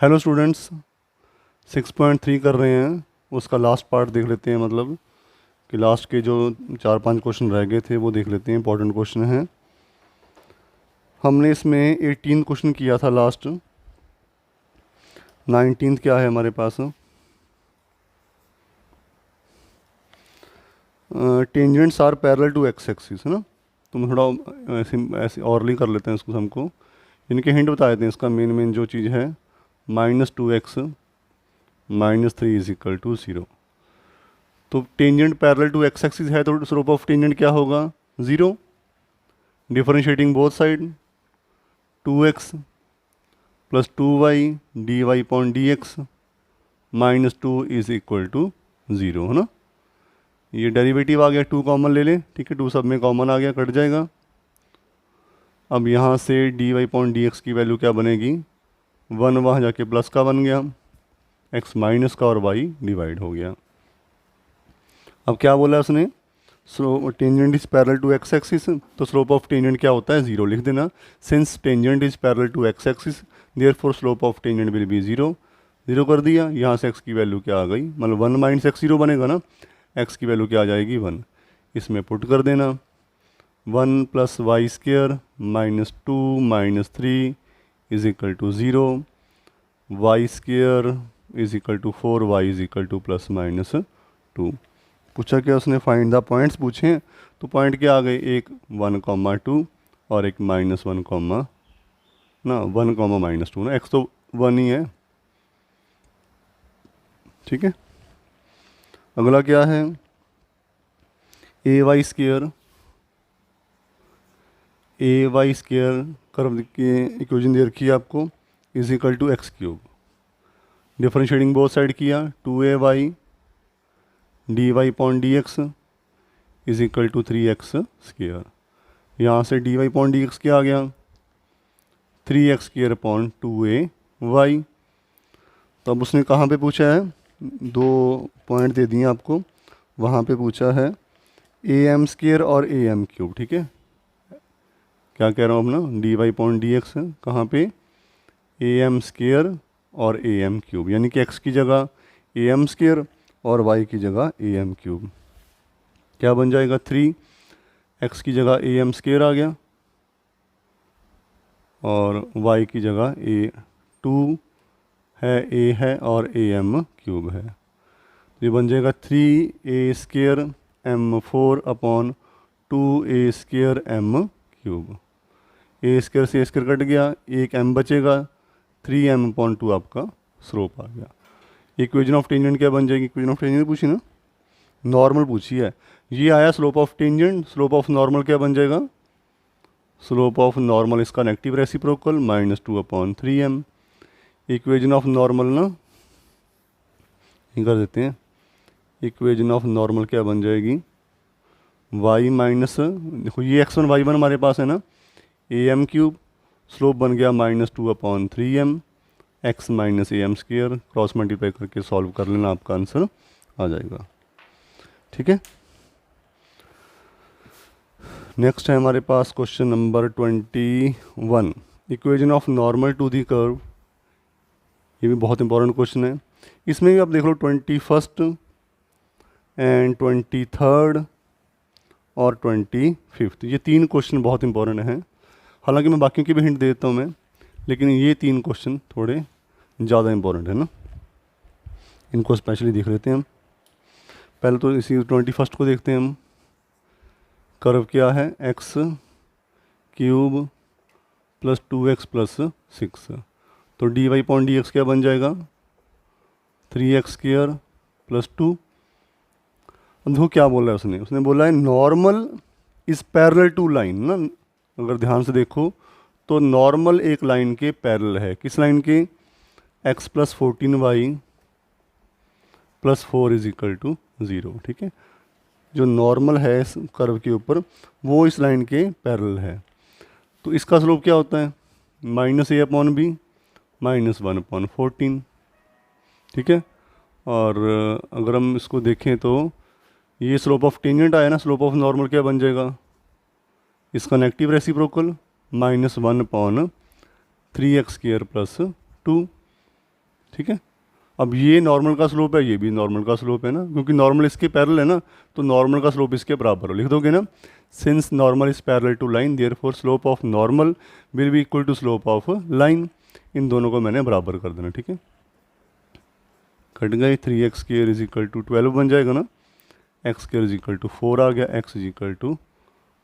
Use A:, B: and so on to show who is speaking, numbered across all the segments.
A: Hello students, 6.3 कर रहे हैं। उसका लास्ट पार्ट देख लेते हैं, मतलब कि लास्ट के जो 4-5 क्वेश्चन रह गए थे वो देख लेते हैं। इंपॉर्टेंट क्वेश्चन हैं। हमने इसमें 18 क्वेश्चन किया था लास्ट। 19 क्या है हमारे पास? Tangents are parallel to X axis, है ना। तो मैं थोड़ा ऐसे ऐसे औरली कर लेते हैं इसको हमको। इनके हिंट बता देते हैं। इसका मेन जो चीज़ है, -2x -3 इज इक्वल टू 0। तो tangent parallel to X axis है तो स्लोप ऑफ टेंजेंट क्या होगा? 0। डिफरेंशिएटिंग बोथ साइड, 2x प्लस 2y dy upon dx -2 is equal to 0, है ना। ये डेरिवेटिव आ गया, 2 कॉमन ले लें, ठीक है। 2 सब में कॉमन आ गया, कट जाएगा। अब यहाँ से dy अपॉन dx की वैल्यू क्या बनेगी? 1 वहाँ जाके प्लस का बन गया, x माइनस का, और y डिवाइड हो गया। अब क्या बोला उसने? Slow tangent is parallel to X axis, तो स्लोप ऑफ टेंजेंट क्या होता है? 0 लिख देना। Since tangent is parallel to X axis therefore slope of tangent will be 0। 0 कर दिया। यहाँ से x की वैल्यू क्या आ गई? मतलब 1 माइनस x 0 बनेगा ना। x की वैल्यू क्या आ जाएगी? 1। इसमें पुट कर देना। 1 plus Y square -2 -3 is equal to 0। Y square is equal to 4y is equal to +-2। पूछा क्या उसने? फाइंड द पॉइंट्स पूछे। तो पॉइंट क्या आ गए? एक 1, 2 और एक -1, ना 1, -2 ना। x तो 1 ही है, ठीक है। अगला क्या है? ay स्क्र कर्व की इक्वेशन दे रखी है आपको, is equal to x3। Differentiating both side किया, 2ay dy upon dx is equal to 3x2। यहाँ से dy अपॉन dx क्या आ गया? 3x2 upon 2ay। तो अब उसने कहाँ पे पूछा है? 2 पॉइंट दे दिए आपको। वहाँ पे पूछा है am² और am3, ठीक है। क्या कह रहा हूँ अब ना? dy अपॉन dx कहाँ पे? am² और am3, यानी कि x की जगह am² और y की जगह am3। क्या बन जाएगा? 3। x की जगह am² आ गया और y की जगह 2 है, a है और am3 है। ये बन जाएगा 3a² m4 upon 2a² m3। a² से a² कट गया, एक m बचेगा, 3m अपॉन 2 आपका स्लोप आ गया। इक्वेशन ऑफ टेंजेंट क्या बन जाएगी? इक्वेशन ऑफ टेंजेंट पूछी ना, नॉर्मल पूछी है। ये आया slope of tangent. Slope of normal क्या बन जाएगा? स्लोप ऑफ नॉर्मल इसका negative reciprocal -2 upon 3m। Equation of normal ना ये कर देते हैं। इक्वेशन ऑफ नॉर्मल क्या बन जाएगी? y माइनस, देखो ये x1 y1 हमारे पास है ना, am3। स्लोप बन गया -2 upon 3m, x minus am²। Cross multiply करके सॉल्व कर लेना, आपका आंसर आ जाएगा, ठीक है। नेक्स्ट है हमारे पास question number 21, equation of normal to the curve. ये भी बहुत इंपॉर्टेंट क्वेश्चन है। इसमें भी आप देख लो 21st एंड 23rd और 25th, ये 3 क्वेश्चन बहुत इंपॉर्टेंट हैं। हालांकि मैं बाकियों की भी हिंट दे देता हूँ मैं, लेकिन ये 3 क्वेश्चन थोड़े ज़्यादा इंपॉर्टेंट है ना, इनको स्पेशली देख लेते हैं हम। पहले तो इसी 21st को देखते हैं हम। कर्व क्या है? x³ plus 2x plus 6। तो dy अपॉन dx क्या बन जाएगा? 3x² plus 2। अब देखो क्या बोला है उसने। उसने बोला है normal is parallel to line ना। अगर ध्यान से देखो तो नॉर्मल एक लाइन के पैरेलल है। किस लाइन के? x plus 14y plus 4 is equal to 0, ठीक है। जो नॉर्मल है इस कर्व के ऊपर वो इस लाइन के पैरेलल है। तो इसका स्लोप क्या होता है? -a अपॉन b -1 अपॉन 14, ठीक है। और अगर हम इसको देखें तो ये स्लोप ऑफ टेंजेंट आया ना, स्लोप ऑफ नॉर्मल क्या बन जाएगा? इसका negative reciprocal -1 upon 3x² plus 2। ठीक है। अब ये नॉर्मल का स्लोप है, ये भी नॉर्मल का स्लोप है ना, क्योंकि नॉर्मल इसके पैरेलल है ना, तो नॉर्मल का स्लोप इसके बराबर हो, लिख दोगे ना। Since normal is parallel to line therefore slope of normal will be equal to slope of line. इन दोनों को मैंने बराबर कर देना, ठीक है। कट गए, 3x² इज इक्वल टू 12 बन जाएगा ना, x² इज इक्वल टू 4 आ गया, x इज इक्वल टू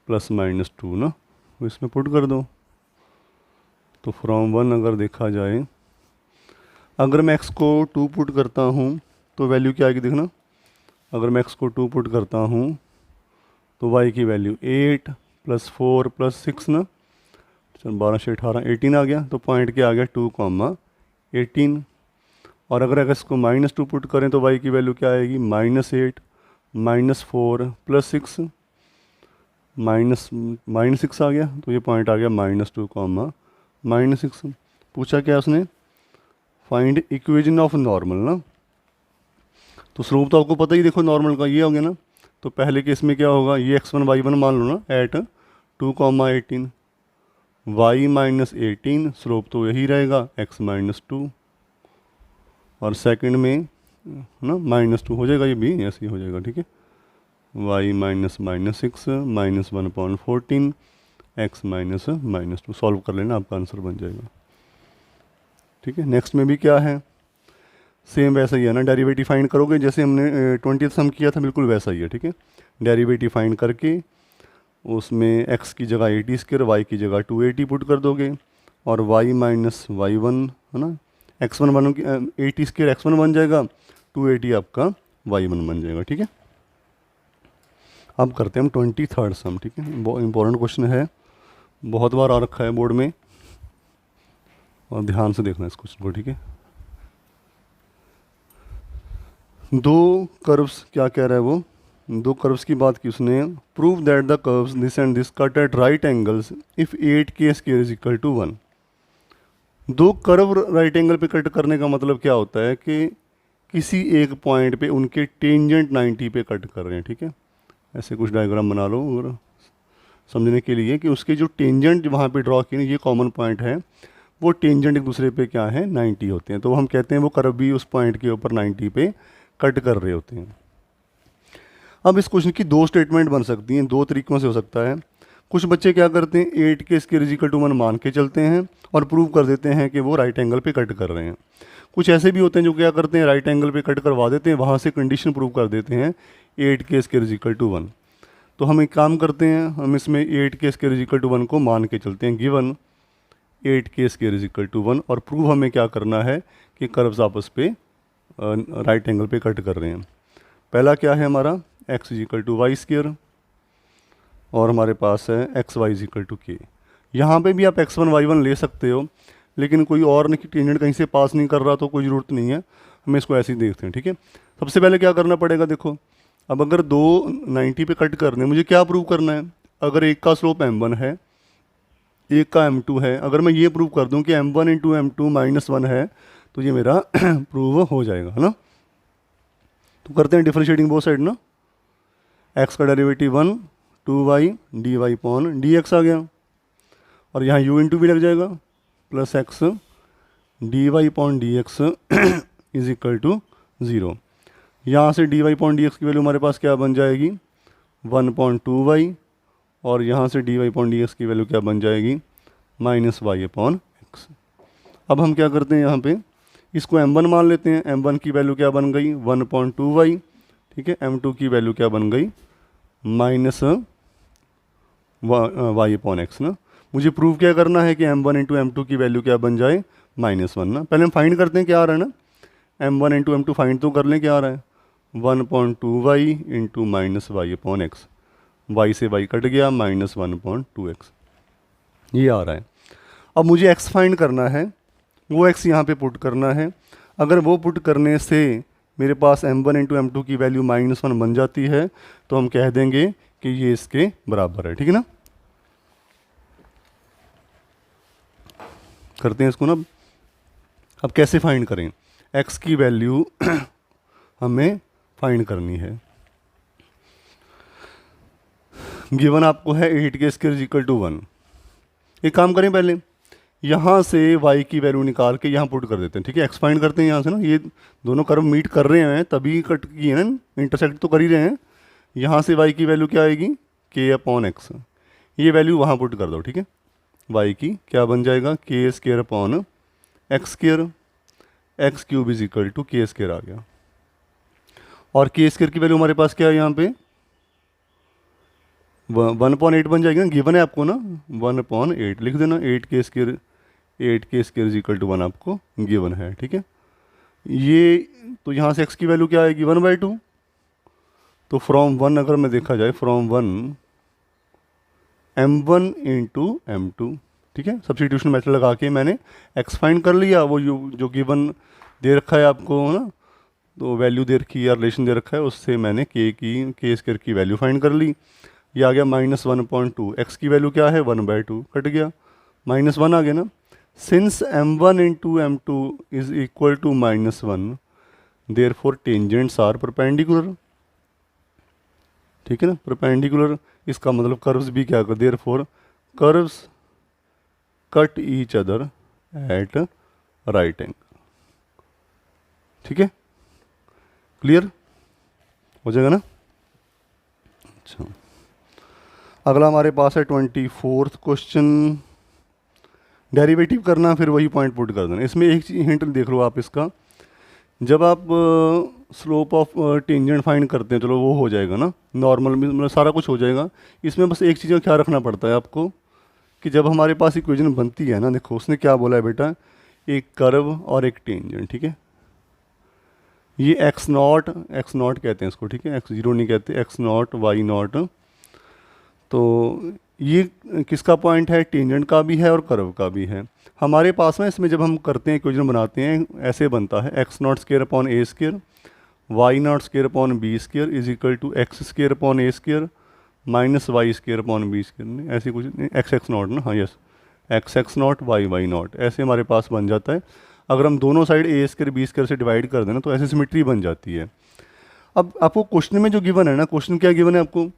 A: ±2 ना, तो इसमें पुट कर दो। तो फ्रॉम 1 अगर देखा जाए, अगर मैं x को 2 पुट करता हूँ तो वैल्यू क्या आएगी देखना। अगर मैं x को 2 पुट करता हूँ तो y की वैल्यू 8 + 4 + 6 ना, चल 12 से 18 18 आ गया, तो पॉइंट क्या आ गया 2, 18। और अगर इसको -2 पुट करें तो y की वैल्यू क्या आएगी -8 -4 + 6 -6 आ गया, तो ये पॉइंट आ गया -2, -6। पूछा क्या उसने, फाइंड इक्वेशन ऑफ नॉर्मल ना, तो स्लोप तो आपको पता ही, देखो नॉर्मल का ये हो गया ना। तो पहले केस में क्या होगा, ये x1 y1 मान लो ना एट 2, 18, y -18 स्लोप तो यही रहेगा x -2, और सेकंड में ना -2 हो जाएगा, ये भी ऐसे ही हो जाएगा, ठीक है। y -6 -1/14 x -2 सॉल्व कर लेना, आपका आंसर बन जाएगा, ठीक है। नेक्स्ट में भी क्या है, सेम वैसा ही है ना, डेरिवेटिव फाइंड करोगे जैसे हमने 20th सम किया था, बिल्कुल वैसा ही है, ठीक है। डेरिवेटिव फाइंड करके उसमें x की जगह 80² y की जगह 280 पुट कर दोगे, और y -y1 है ना, x1 बनो 80² x1 बन जाएगा, 280 आपका y1 बन जाएगा, ठीक है। अब करते हैं हम 23rd सम, ठीक है। बहुत इंपॉर्टेंट क्वेश्चन है, बहुत बार आ रखा है बोर्ड में, और ध्यान से देखना इस क्वेश्चन को, ठीक है। दो कर्व्स, क्या कह रहा है वो, दो कर्व्स की बात की उसने। Prove that the curves this and this cut at right angles if 8k² is equal to 1। दो कर्व राइट एंगल पे कट करने का मतलब क्या होता है कि किसी एक पॉइंट पे उनके टेंजेंट 90 पे कट कर रहे हैं, ठीक है। ऐसे कुछ डायग्राम बना लो और समझने के लिए कि उसके जो टेंजेंट वहाँ पे ड्रॉ किए, ये कॉमन पॉइंट है, वो टेंजेंट एक दूसरे पे क्या है 90 होते हैं, तो हम कहते हैं वो कर्व भी उस पॉइंट के ऊपर 90 पे कट कर रहे होते हैं। अब इस क्वेश्चन की दो स्टेटमेंट बन सकती हैं, दो तरीक़ों से हो सकता है। कुछ बच्चे क्या करते हैं, 8k² इक्वल टू 1 मान के चलते हैं और प्रूव कर देते हैं कि वो राइट एंगल पे कट कर रहे हैं। कुछ ऐसे भी होते हैं जो क्या करते हैं, राइट एंगल पे कट करवा देते हैं, वहाँ से कंडीशन प्रूव कर देते हैं 8k² इक्वल टू 1। तो हम एक काम करते हैं, हम इसमें 8k² इक्वल टू 1 को मान के चलते हैं, गिवन 8k² इक्वल टू 1, और प्रूव हमें क्या करना है कि कर्व्स आपस पे राइट एंगल पे कट कर रहे हैं। पहला क्या है हमारा, x इक्वल टू y², और हमारे पास है xy इक्वल टू k। यहाँ पे भी आप x1 y1 ले सकते हो, लेकिन कोई और टेंजेंट कहीं से पास नहीं कर रहा तो कोई ज़रूरत नहीं है, हमें इसको ऐसे ही देखते हैं, ठीक है। सबसे पहले क्या करना पड़ेगा, देखो अब अगर दो 90 पे कट करने, मुझे क्या प्रूव करना है, अगर एक का स्लोप m1 है, एक का m2 है, अगर मैं ये प्रूव कर दूं कि m1 इंटू m2 -1 है, तो ये मेरा प्रूव हो जाएगा, है ना। तो करते हैं डिफरेंशिएटिंग बोथ साइड ना, x का डेरिवेटिव 1 2y dy/dx आ गया, और यहाँ u इंटू भी लग जाएगा, plus x dy/dx is equal to 0। यहाँ से dy/dx की वैल्यू हमारे पास क्या बन जाएगी 1/2y, और यहाँ से dy/dx की वैल्यू क्या बन जाएगी -y/x। अब हम क्या करते हैं, यहाँ पे इसको m1 मान लेते हैं, m1 की वैल्यू क्या बन गई 1/2y, ठीक है। m2 की वैल्यू क्या बन गई -y/x ना। मुझे प्रूव क्या करना है कि m1 इंटू m2 की वैल्यू क्या बन जाए -1 ना। पहले हम फाइंड करते हैं क्या आ रहा है ना, m1 इंटू m2 फाइंड तो कर लें, क्या आ रहा है 1/2y इंटू -y/x, y से y कट गया -1/2x, ये आ रहा है। अब मुझे x फाइंड करना है, वो x यहाँ पे पुट करना है। अगर वो पुट करने से मेरे पास m1 इंटू m2 की वैल्यू -1 बन जाती है, तो हम कह देंगे कि ये इसके बराबर है, ठीक है ना। करते हैं इसको ना। अब कैसे फाइंड करें, x की वैल्यू हमें फाइंड करनी है। गिवन आपको है 8k² इक्वल टू 1। एक काम करें, पहले यहाँ से y की वैल्यू निकाल के यहाँ पुट कर देते हैं, ठीक है। एक्स फाइंड करते हैं यहाँ से ना, ये दोनों कर्व मीट कर रहे हैं तभी कट की है ना, इंटरसेक्ट तो कर ही रहे हैं। यहाँ से y की वैल्यू क्या आएगी, k/x, ये वैल्यू वहाँ पुट कर दो, ठीक है। y की क्या बन जाएगा, k² x³ is equal to k² आ गया। और k² की वैल्यू हमारे पास क्या है यहाँ पे 1/8 बन जाएगी ना, गिवन है आपको ना, 1/8 लिख देना, 8k² इज इक्वल टू 1 आपको गिवन है, ठीक है। ये तो यहाँ से x की वैल्यू क्या आएगी 1/2। तो फ्रॉम 1 अगर मैं देखा जाए, फ्रॉम 1 m1 इंटू m2, ठीक है। सब्स्टिट्यूशन मेथड लगा के मैंने x फाइंड कर लिया, वो जो गिवन दे रखा है आपको ना, तो वैल्यू दे रखी है या रिलेशन दे रखा है, उससे मैंने k² की वैल्यू फाइंड कर ली। ये आ गया -1.2, x की वैल्यू क्या है 1/2, कट गया, -1 आ गया ना। Since m1 into m2 is equal to -1, therefore tangents are perpendicular, ठीक है ना, परपेंडिकुलर। इसका मतलब कर्व्स भी क्या कर, therefore curves cut each other at right angle, ठीक है। क्लियर हो जाएगा ना। अच्छा, अगला हमारे पास है 24th क्वेश्चन, डेरिवेटिव करना, फिर वही पॉइंट पुट कर देना। इसमें एक चीज हिंट देख लो आप इसका, जब आप स्लोप ऑफ टेंजेंट फाइंड करते हैं, चलो वो हो जाएगा ना, नॉर्मल में मतलब सारा कुछ हो जाएगा। इसमें बस एक चीज़ का ख्याल रखना पड़ता है आपको कि जब हमारे पास इक्वेशन बनती है ना, देखो उसने क्या बोला है बेटा, एक कर्व और एक टेंजेंट, ठीक है। ये x0 कहते हैं इसको, ठीक है, x0 नहीं कहते, x0 y0। तो ये किसका पॉइंट है, टेंजेंट का भी है और कर्व का भी है। हमारे पास में इसमें जब हम करते हैं इक्वेशन बनाते हैं, ऐसे बनता है x0² y0² is equal to x² minus y² नहीं, ऐसे कुछ नहीं, x0 ना, हाँ यस, x0 y0 ऐसे हमारे पास बन जाता है। अगर हम दोनों साइड a² से डिवाइड कर दें ना, तो ऐसे सिमेट्री बन जाती है। अब आपको क्वेश्चन में जो गिवन है ना, क्वेश्चन क्या गिवन है आपको, मैं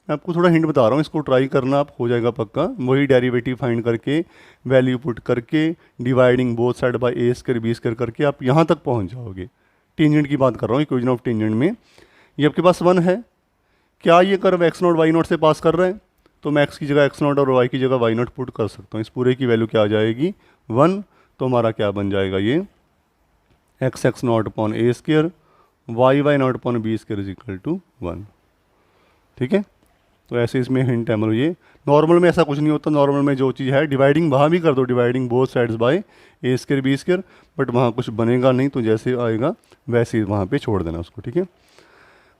A: आपको थोड़ा हिंट बता रहा हूँ, इसको ट्राई करना, आप हो जाएगा पक्का। वही डेरिवेटिव फाइंड करके, वैल्यू पुट करके, dividing both side by a² करके आप यहाँ तक पहुँच जाओगे। टेंजेंट की बात कर रहा हूँ, इक्वेशन ऑफ टेंजेंट में ये आपके पास 1 है। क्या ये कर्व x0 y0 से पास कर रहा है, तो मैं x की जगह x0 और y की जगह y0 पुट कर सकता हूँ। इस पूरे की वैल्यू क्या आ जाएगी 1। तो हमारा क्या बन जाएगा, ये x0/a² y0/b² is equal to 1, ठीक है। तो ऐसे इसमें हिंट है, मतलब ये नॉर्मल में ऐसा कुछ नहीं होता। नॉर्मल में जो चीज़ है डिवाइडिंग वहाँ भी कर दो, dividing both sides by a² b², but वहाँ कुछ बनेगा नहीं, तो जैसे आएगा वैसे ही वहाँ पे छोड़ देना उसको, ठीक है।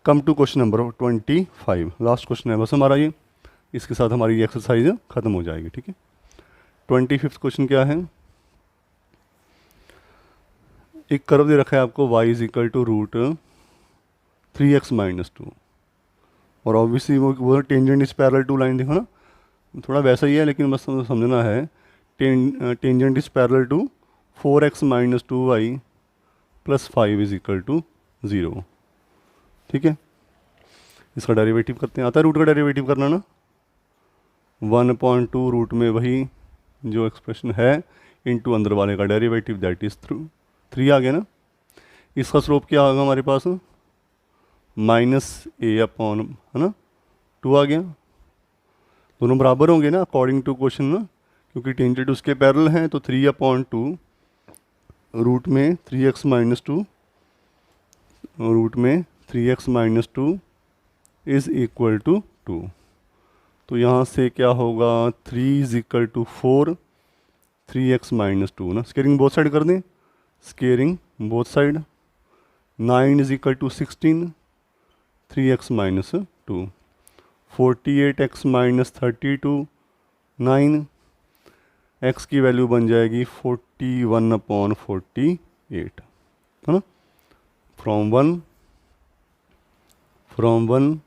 A: Come to question number 25, last question है बस हमारा ये, इसके साथ हमारी एक्सरसाइज खत्म हो जाएगी, ठीक है। 25th क्वेश्चन क्या है, एक कर्व दे रखा है आपको y is equal to √3x - 2, और ऑब्वियसली वो tangent is parallel to line, देखो ना, थोड़ा वैसा ही है लेकिन बस समझना है। Tangent is parallel to 4x - 2y + 5 is equal to 0, ठीक है। इसका डेरिवेटिव करते हैं, आता है रूट का डेरिवेटिव करना ना, 1/2 रूट में वही जो एक्सप्रेशन है इनटू अंदर वाले का डेरिवेटिव, दैट इज 3 आ गया ना। इसका स्लोप क्या होगा हमारे पास, -a/, है ना, 2 आ गया। दोनों बराबर होंगे ना अकॉर्डिंग टू क्वेश्चन ना, क्योंकि टेंजेंट उसके पैरेलल हैं। तो 3/2 रूट में 3x - 2 रूट में 3x - 2 इज इक्वल टू 2। तो यहाँ से क्या होगा, 3 इज इक्वल टू 4, 3x - 2 ना, स्केयरिंग बोथ साइड कर दें, squaring both side, 9 is equal to 16, 3x - 2, 48x - 32, 9, x की वैल्यू बन जाएगी 41/48, है ना। From one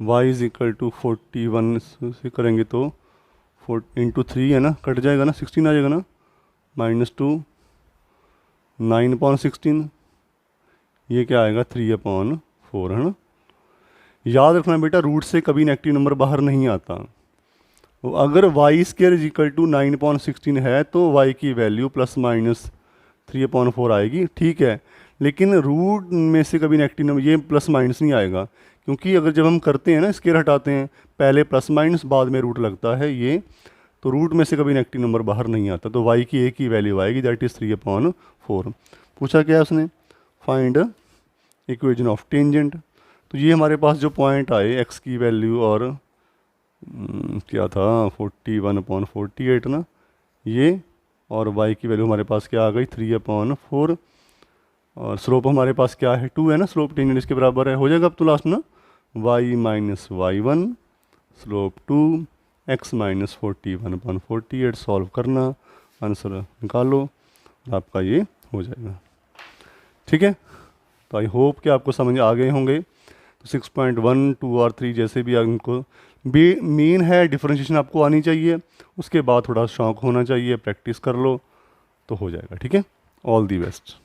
A: y is equal to 41 से करेंगे तो 4 × 3 है ना, कट जाएगा ना, 16 आ जाएगा ना, -2, 9/16, ये क्या आएगा 3/4, है ना। याद रखना बेटा, रूट से कभी नेगेटिव नंबर बाहर नहीं आता, अगर y square is equal to 9/16 है तो वाई की वैल्यू प्लस माइनस 3/4 आएगी, ठीक है। लेकिन रूट में से कभी नेगेटिव नंबर ये प्लस माइनस नहीं आएगा, क्योंकि अगर जब हम करते हैं ना स्केयर हटाते हैं, पहले प्लस माइनस बाद में रूट लगता है ये, तो रूट में से कभी नेगेटिव नंबर बाहर नहीं आता। तो वाई की एक ही वैल्यू आएगी, दैट इज़ 3/4। पूछा क्या है उसने, फाइंड इक्वेशन ऑफ टेंजेंट। तो ये हमारे पास जो पॉइंट आए एक्स की वैल्यू और क्या था 41/48 ना ये, और y की वैल्यू हमारे पास क्या आ गई 3/4, और स्लोप हमारे पास क्या है 2 है ना, स्लोप टेंजेंट इसके बराबर है, हो जाएगा अब तो लास्ट ना y minus y1 slope 2 x minus 41/48। Solve करना, आंसर निकालो और आपका ये हो जाएगा, ठीक है। तो आई होप कि आपको समझ आ गए होंगे। तो 6.1, 2 और 3 जैसे भी आपको मेन है डिफरेंशिएशन आपको आनी चाहिए, उसके बाद थोड़ा शौक होना चाहिए, प्रैक्टिस कर लो तो हो जाएगा, ठीक है। All the best.